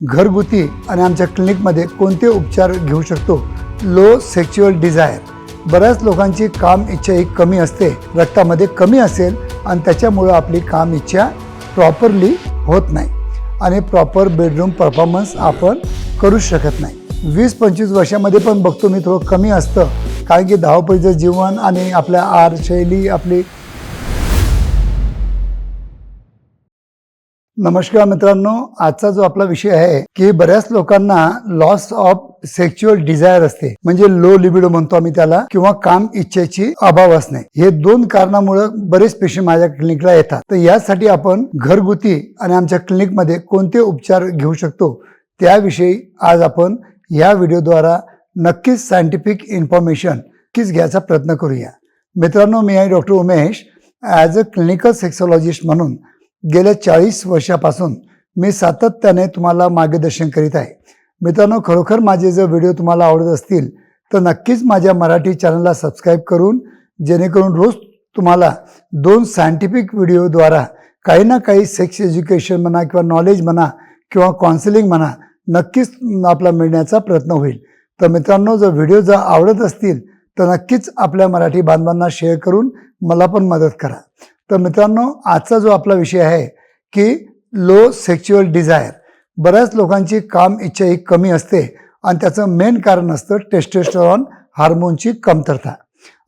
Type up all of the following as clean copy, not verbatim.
घरगुती आणि आमच्या क्लिनिकमध्ये कोणते उपचार घेऊ शकतो? Low sexual desire. बऱ्याच लोकांची काम इच्छा ही कमी असते, रक्तामध्ये कमी असेल आणि त्याच्यामुळं आपली काम इच्छा प्रॉपरली होत नाही आणि प्रॉपर बेडरूम परफॉर्मन्स आपण करू शकत नाही. 20-25 वर्षामध्ये पण बघतो मी थोडं कमी असतं, कारण की धावपळीचं जीवन आणि आपल्या आहारशैली आपली. नमस्कार मित्रांनो, आजचा जो आपला विषय आहे की बऱ्याच लोकांना लॉस ऑफ सेक्शुअल डिझायर असते, म्हणजे लो लिबिडो म्हणतो आम्ही त्याला, किंवा काम इच्छेची अभाव असणे. हे दोन कारणामुळे बरेच पेशंट माझ्या क्लिनिकला येतात. तर यासाठी आपण घरगुती आणि आमच्या क्लिनिकमध्ये कोणते उपचार घेऊ शकतो त्याविषयी आज आपण या व्हिडिओद्वारा नक्कीच सायंटिफिक इन्फॉर्मेशन नक्कीच घ्यायचा प्रयत्न करूया. मित्रांनो, मी आहे doctor Umesh. As a clinical sexologist म्हणून गेल्या 40 वर्षापासून मी सातत्याने तुम्हाला मार्गदर्शन करीत आहे. मित्रांनो, खरोखर माझे जर व्हिडिओ तुम्हाला आवडत असतील तर नक्कीच माझ्या मराठी चॅनलला सबस्क्राईब करून, जेणेकरून रोज तुम्हाला 2 सायंटिफिक व्हिडिओद्वारा काही ना काही सेक्स एज्युकेशन म्हणा किंवा नॉलेज म्हणा किंवा काउन्सिलिंग म्हणा नक्कीच आपला मिळण्याचा प्रयत्न होईल. तर मित्रांनो, जर व्हिडिओ जर आवडत असतील तर नक्कीच आपल्या मराठी बांधवांना शेअर करून मला पण मदत करा. तर मित्रांनो, आजचा जो आपला विषय आहे की लो सेक्शुअल डिझायर. बऱ्याच लोकांची काम इच्छा ही कमी असते आणि त्याचं मेन कारण असतं टेस्टोस्टेरॉन हार्मोनची कमतरता.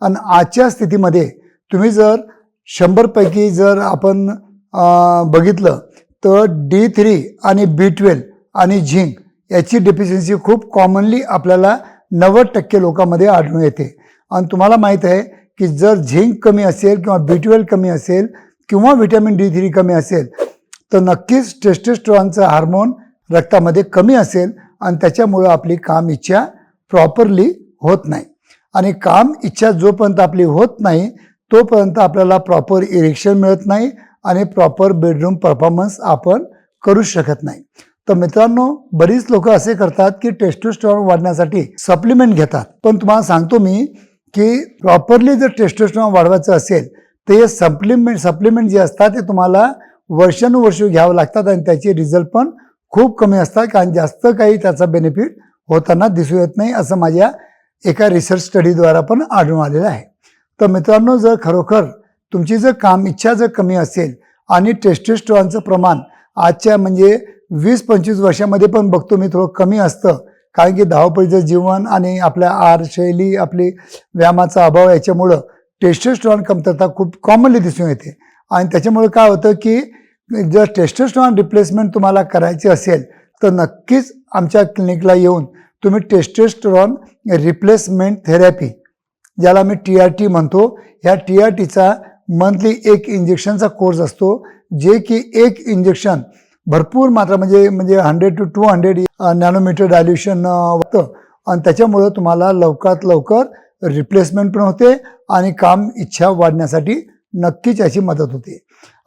आणि आजच्या स्थितीमध्ये तुम्ही जर 100 पैकी जर आपण बघितलं तर D3 आणि B12 आणि झिंक याची डेफिशियन्सी खूप कॉमनली आपल्याला 90% लोकांमध्ये आढळून येते. आणि तुम्हाला माहीत आहे की जर झिंक कमी असेल किंवा B12 कमी असेल किंवा व्हिटॅमिन D3 कमी असेल तर नक्कीच टेस्टोस्टेरॉनचा हार्मोन रक्तामध्ये कमी असेल आणि त्याच्यामुळं आपली काम इच्छा प्रॉपरली होत नाही. आणि काम इच्छा जोपर्यंत आपली होत नाही तोपर्यंत आपल्याला प्रॉपर इरेक्शन मिळत नाही आणि प्रॉपर बेडरूम परफॉर्मन्स आपण करू शकत नाही. तर मित्रांनो, बरीच लोक असे करतात की टेस्टोस्टेरॉन वाढण्यासाठी सप्लिमेंट घेतात. पण तुम्हाला सांगतो मी की प्रॉपरली जर टेस्टोस्टेरॉन वाढवायचं असेल तर हे सप्लिमेंट जे असतात ते तुम्हाला वर्षानुवर्ष घ्यावं लागतात आणि त्याचे रिझल्ट पण खूप कमी असतात, कारण जास्त काही त्याचा बेनिफिट होताना दिसून येत नाही, असं माझ्या एका रिसर्च स्टडीद्वारा पण आढळून आलेलं आहे. तर मित्रांनो, जर खरोखर तुमची जर काम इच्छा जर कमी असेल आणि टेस्टोस्टेरॉनचं प्रमाण आजच्या म्हणजे 20-25 वर्षामध्ये पण बघतो मी थोडं कमी असतं, कारण की धावपळीचं जीवन आणि आपल्या आहारशैली आपली व्यायामाचा अभाव याच्यामुळं टेस्टोस्टेरॉन कमतरता खूप कॉमनली दिसून येते. आणि त्याच्यामुळे काय होतं की जर टेस्टोस्टेरॉन रिप्लेसमेंट तुम्हाला करायची असेल तर नक्कीच आमच्या क्लिनिकला येऊन तुम्ही टेस्टोस्टेरॉन रिप्लेसमेंट थेरपी, ज्याला मी TRT म्हणतो, ह्या TRTचा मंथली 1 इंजेक्शनचा कोर्स असतो, जे की 1 इंजेक्शन भरपूर मात्रा म्हणजे 100 to 200 नॅनोमीटर डायल्युशन होतं आणि त्याच्यामुळं तुम्हाला लवकरात लवकर रिप्लेसमेंट पण होते आणि काम इच्छा वाढण्यासाठी नक्कीच याची मदत होते.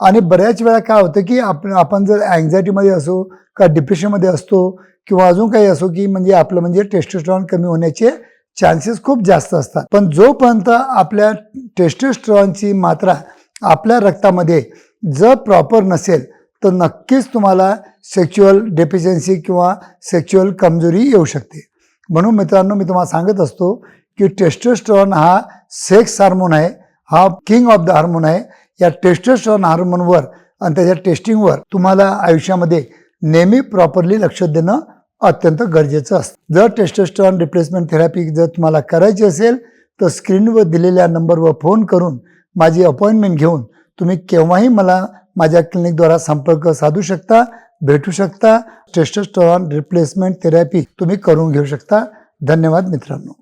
आणि बऱ्याच वेळा काय होतं की आपण जर अँझायटीमध्ये असो का डिप्रेशनमध्ये असतो किंवा अजून काही असो की म्हणजे आपलं म्हणजे टेस्टोस्टेरॉन कमी होण्याचे चान्सेस खूप जास्त असतात. पण जोपर्यंत आपल्या टेस्टोस्टेरॉनची मात्रा आपल्या रक्तामध्ये जर प्रॉपर नसेल तर नक्कीच तुम्हाला सेक्शुअल डेफिशियन्सी किंवा सेक्शुअल कमजोरी येऊ शकते. म्हणून मित्रांनो, मी तुम्हाला सांगत असतो की टेस्टोस्टेरॉन हा सेक्स हार्मोन आहे, हा किंग ऑफ द हार्मोन आहे. या टेस्टोस्टेरॉन हार्मोनवर आणि त्याच्या टेस्टिंगवर तुम्हाला आयुष्यामध्ये नेहमी प्रॉपरली लक्ष देणं अत्यंत गरजेचं असतं. जर टेस्टोस्टेरॉन रिप्लेसमेंट थेरपी जर तुम्हाला करायची असेल तर स्क्रीनवर दिलेल्या नंबरवर फोन करून माझी अपॉइंटमेंट घेऊन तुम्ही केव्हाही मला माझ्या क्लिनिकद्वारा संपर्क साधू शकता, भेटू शकता. टेस्टोस्टेरॉन रिप्लेसमेंट थेरपी तुम्ही करून घेऊ शकता. धन्यवाद मित्रांनो.